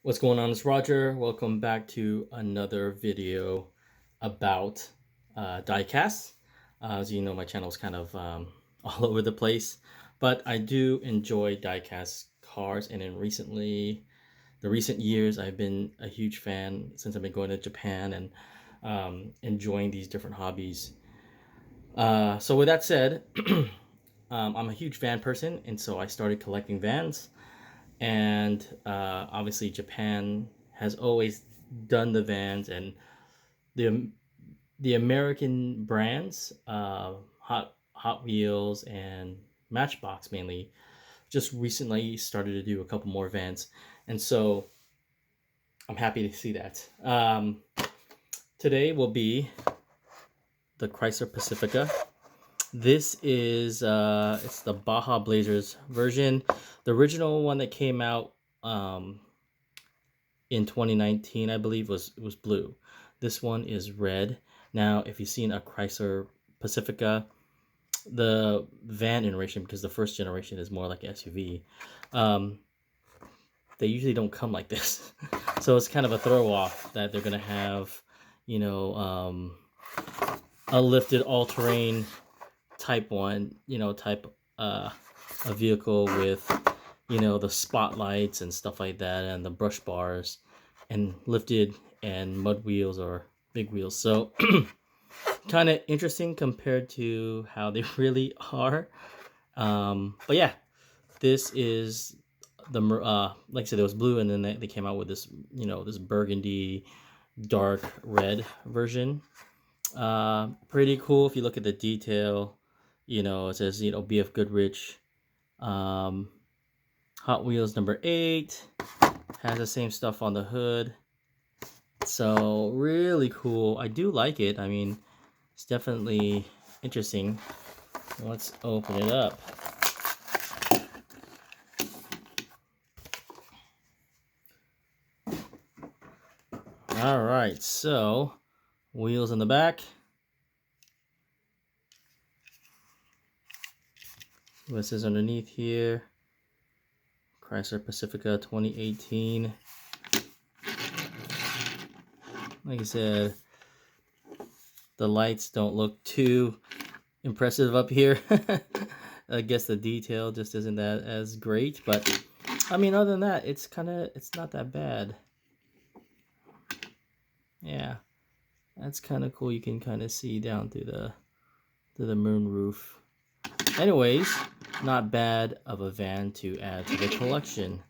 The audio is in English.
What's going on? It's Roger. Welcome back to another video about diecast. As you know, my channel is kind of all over the place, but I do enjoy diecast cars. And in the recent years, I've been a huge fan since I've been going to Japan and enjoying these different hobbies. So with that said, I'm a huge van person, and so I started collecting vans. And obviously Japan has always done the vans, and the the American brands, Hot Wheels and Matchbox mainly, just recently started to do a couple more vans, and so I'm happy to see that. Today will be the Chrysler Pacifica. This is it's the Baja Blazers version. The original one that came out in 2019, I believe, was blue. This one is red. Now, if you've seen a Chrysler Pacifica, the van generation, because the first generation is more like SUV, um, they usually don't come like this. So it's kind of a throw off that they're gonna have, you know, a lifted all-terrain type one, type a vehicle with the spotlights and stuff like that, and the brush bars, and lifted and mud wheels or big wheels. So kind of interesting compared to how they really are. But yeah, this is the like I said, it was blue, and then they came out with this this burgundy dark red version. Pretty cool if you look at the detail. It says BF Goodrich. um, Hot Wheels number 8 has the same stuff on the hood. So really cool. I do like it. I mean, it's definitely interesting. Let's open it up. All right, so wheels in the back. What says underneath here? Chrysler Pacifica 2018. Like I said, the lights don't look too impressive up here. I guess the detail just isn't that as great, but I mean, other than that, it's not that bad. Yeah, that's kind of cool. You can kind of see down through the moon roof. Anyways, not bad of a van to add to the collection.